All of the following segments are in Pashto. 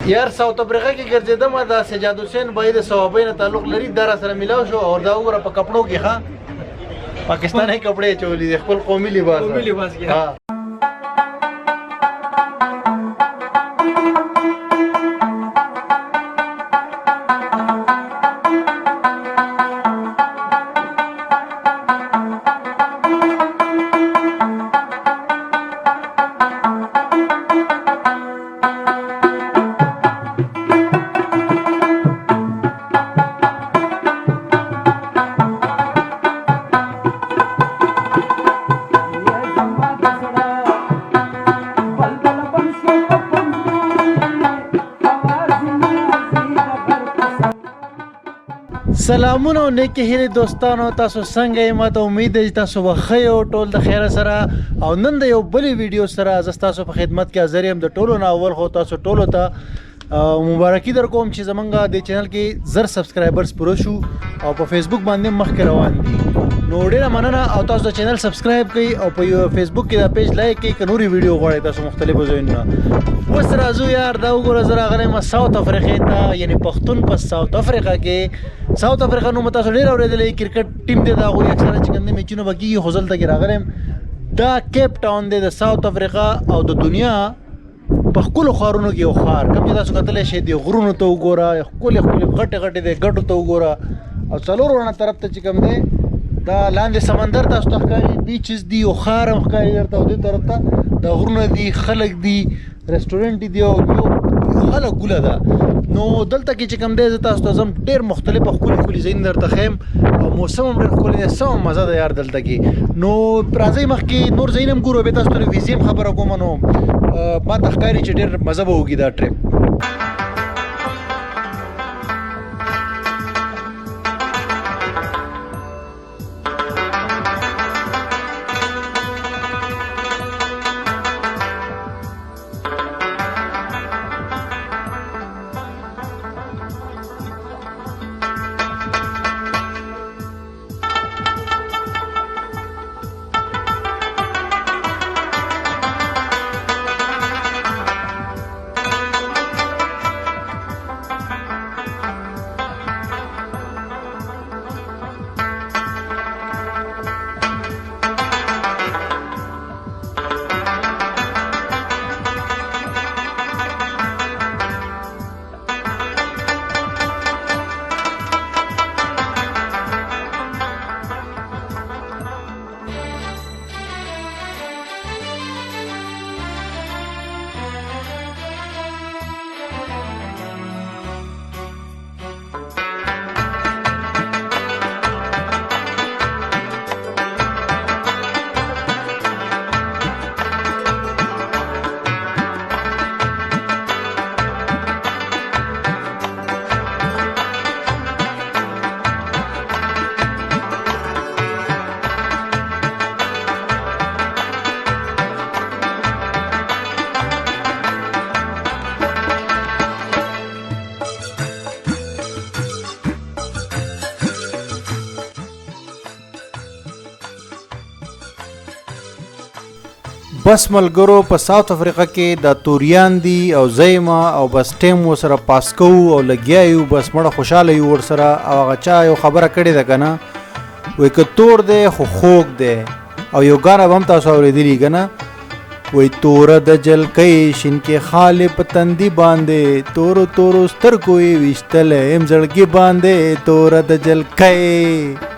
یار ساؤتھ افریقہ کې ګرځېدم دا سجاد حسین بھائی د صوابین تعلق لري دا سره ملاو شو او دا وګوره په کپړو کې ښه پاکستاني کپڑے چولی دي خپل قومي لباس کې سلامونه او نیکې هیلې دوستانو تاسو څنګه یې ماته امید ده چې تاسو به ښه یو ټول د خیره سره او نن د یو بلې ویډیو سره زه ستاسو په خدمت کې حاضر یم د ټولو نه اول خو تاسو ټولو ته مبارکي درکوم چې زمونږ د چینل کې 1000 سبسکرایبرز پوره شو او په فیسبوک باندې مخکې روان دي نو ډېره مننه او تاسو د چینل سبسکرایب کړئ او په فیسبوک کې دا پیج لایک کړئ که نورې ویډیو غواړئ تاسو مختلفو ځایونو نه اوس راځو یار دا وګوره زه راغلی یم ساؤتھ افریقې ته یعنې پختون په ساؤتھ افریقا کې ساؤتھ افریقا نوم تاسو ډېر اورېدلی کرکټ ټیم دی د هغوی اکثره چې کوم دی میچونه به کېږي خو زه دلته کې راغلی یم دا کیپ ټاون دی د ساؤتھ افریقا او د دنیا په ښکلو ښارونو کې یو ښار کوم چې تاسو کتلی شئ د غرونو ته وګوره ښکلې ښکلې غټې غټې دی ګټو ته وګوره او څلور ورونه طرف ته چې کوم دی دا لاندې سمندر تاسو ته ښکاري بیچز دي او ښار هم ښکاري درته او دې طرف ته دا غرونه دي خلک دي رسټورنټ دي او یو خلک ګوله ده نو دلته کې چې کوم دی زه تاسو ته ځم ډېر مختلف ښکلي ښکلي ځایونه درته ښیم او موسم هم ډېر ښکلی دی څه هم مزه ده یار دلته کې نو راځئ مخکې نور ځایونه هم ګورو بیا تاسو ته د ویزې هم خبره کومه نو ما ته ښکاري چې ډېر مزه به وکړي دا ټریپ بس ملګرو په ساؤتھ افریقا کې دا توریان دي او زیمه او بس ټیم ورسره پاس کوو او لګیا یو بس مړه خوشحاله یو ورسره او هغه چا یو خبره کړې ده که نه وایي که تور دی خو خوږ دی او یو ګانه به هم تاسو اورېدلي که نه وایي توره د جلکۍ شینکې خالې په تندي باندې تورو تورو سترګو یې ویشتلی یم زړګي باندې توره د جلکۍ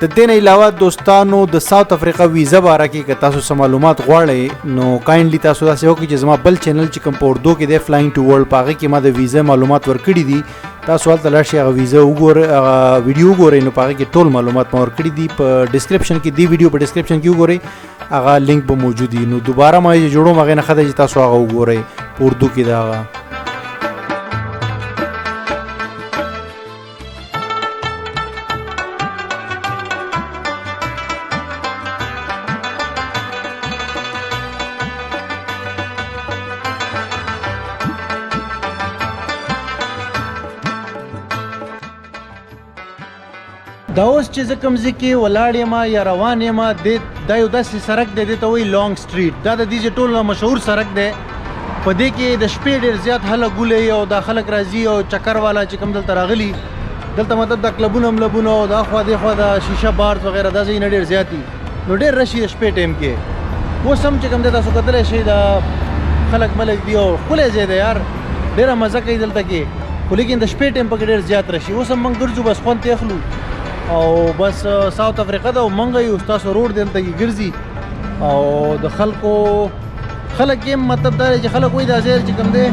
د دې نه علاوه دوستانو د ساؤتھ افریقا ویزا باره کې که تاسو څه معلومات غواړئ نو کاینډلی تاسو داسې وکړئ چې زما بل چینل چې کوم په اردو کې دی فلاینګ ټو ورلډ په هغې کې ما د ویزا معلومات ورکړي دي تاسو هلته لاړ شئ هغه ویزا وګورئ هغه ویډیو وګورئ نو په هغې کې ټول معلومات ما ورکړي دي په ډسکرپشن کې دی ویډیو په ډسکرپشن کې وګورئ هغه لینک به موجود وي نو دوباره ما یې جوړوم هغې نه ښه ده چې تاسو هغه وګورئ په اردو کې د هغه دا اوس چې زه کوم ځای کې ولاړ یم یا روان یم دا یو داسې سړک دی، دې ته وایي لانګ سټریټ. دا د دې ټول نه مشهور سړک دی. په دې کې د شپې ډېر زیات خلک ولي او دا خلک راځي او چکر والا چې کوم دلته راغلي، دلته مطلب د کلبونه ملبونه او دا خوا دې خوا د شیشه بارز وغیره دا ځایونه ډېر زیات دي، نو ډېر رش د شپې ټایم کې. اوس هم چې کوم دی تاسو کتلی شئ دا خلک ملک دي او ښکلی ځای دی یار، ډېره مزه کوي دلته کې، خو لیکن د شپې ټایم پکې ډېر زیات رشي. اوس هم موږ ګرځو بس خوند ترې اخلو او بس ساوث افریقا ده او موږ یو ستاسو روډ دی دلته کې ګرځي او د خلک یې مطلب دا دی چې خلک وایي دا ځای چې کوم دی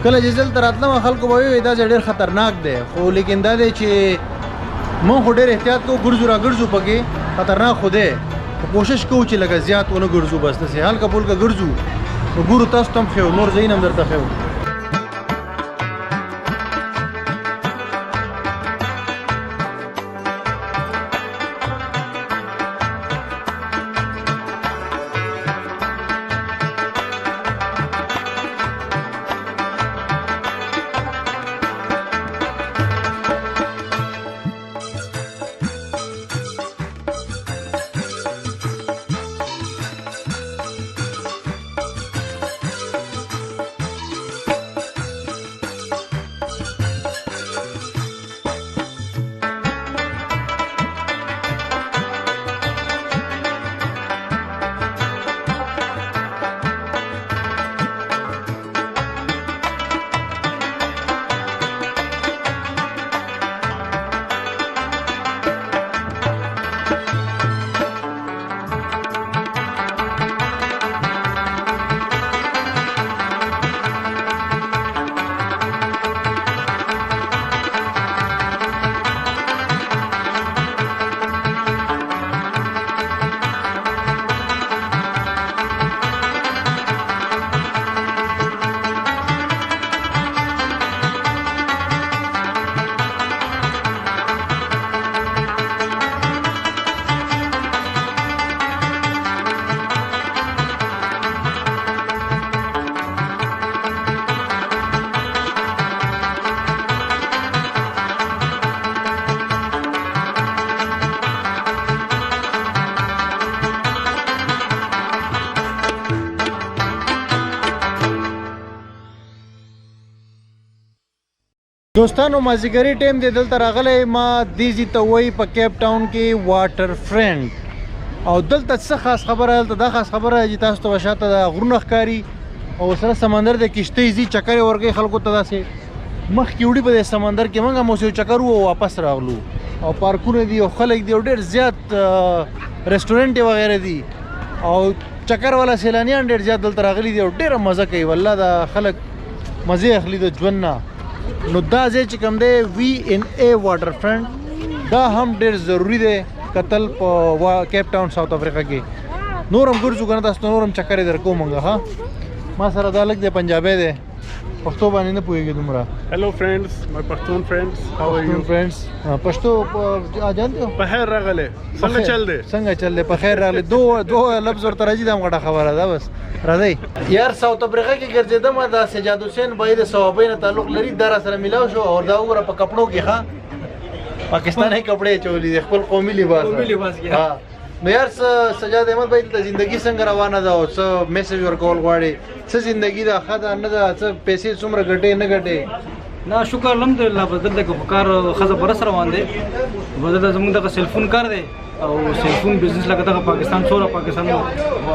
کله چې دلته راتلم خلکو به وایي دا ځای ډېر خطرناک دی، خو لیکن دا دی چې موږ خو ډېر احتیاط کوو، ګرځو را ګرځو پکې، خطرناک خو دی، خو کوشش کوو چې لږه زیات ونه ګرځو، بس داسې هلکه پلکه ګرځو نو ګورو تاسو ته هم ښیو، نور ځایونه هم درته ښیو. دوستانو مازیګری ټایم دی دلته راغلی ما دې ځای ته وایي په کیپ ټاون کې واټر فرنټ او دلته څه خاص خبره دلته دا خاص خبره چې تاسو ته شاته د غرونه ښکاري او سره سمندر د کشتۍ ځي چکر یې ورکوي خلکو ته داسې مخکې وړي په دې سمندر کې موږ هم اوس یو چکر وو واپس راغلو او پارکونه دي او خلک دي او ډېر زیات رسټورنټ وغیره دي او چکر والا سیلانیان ډېر زیات دلته راغلي دي او ډېره مزه کوي والله دا خلک مزې اخلي د ژوند نه. نو دا ځای چې کوم دی VNA واټر فرنټ دا هم ډېر ضروري دی کتل په کیپ ټاون ساوث افریقا کې. نور هم ګرځو که نه تاسو ته نور هم چکر یې درکوم موږ ها. ما سره دا لږ دی پنجابی دی پښتو باندې نه پوهېږي دومره. Hello friends, my Pakthun friends, how are you? friends پښتو جانتے ہو؟ په خیر راغلی څنګه چل دی؟ څنګه چل دی؟ په خیر راغلی. دو لفظ ورته راځي دا هم غټه خبره ده. بس راځئ یار ساوث افریقا کې ګرځېدم دا سجاد حسین بھائی د صوابۍ نه تعلق لري دا راسره میلاو شو او دا وګوره په کپړو کې ښه پاکستاني کپړې اچولي دي خپل قومي لباس ها. نو یار سجاد احمد بھائی ته زندگی څنګه روانه ده او څه میسج ورکول غواړي؟ څه زندگی ده ښه ده نه ده؟ څه پیسې څومره ګټې نه ګټې؟ نه شکر الحمدلله بس دلته کې کار ښځه برس روان دی بدلته زموږ دغه سیلفون کار دی او سیلفون بزنس لکه دغه پاکستان څومره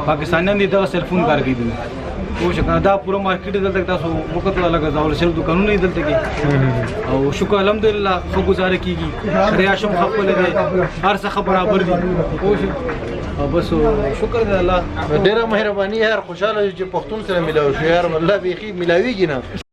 پاکستانیان دي دغه سیلفون کار کوي پوه شو که نه دا پوره مارکیټ دلته تاسو وکتله لکه ځول شوي دوکانونه دي دلته کې او شکر الحمدلله ښه ګزاره کېږي ریاش هم ښه ښکلی دی هر څه ښه برابر دي پوه شو او بس شکر دی الله. ډېره مهرباني یار خوشحاله چې پښتون سره میلاو شو یار والله بیخي میلاویږي نه.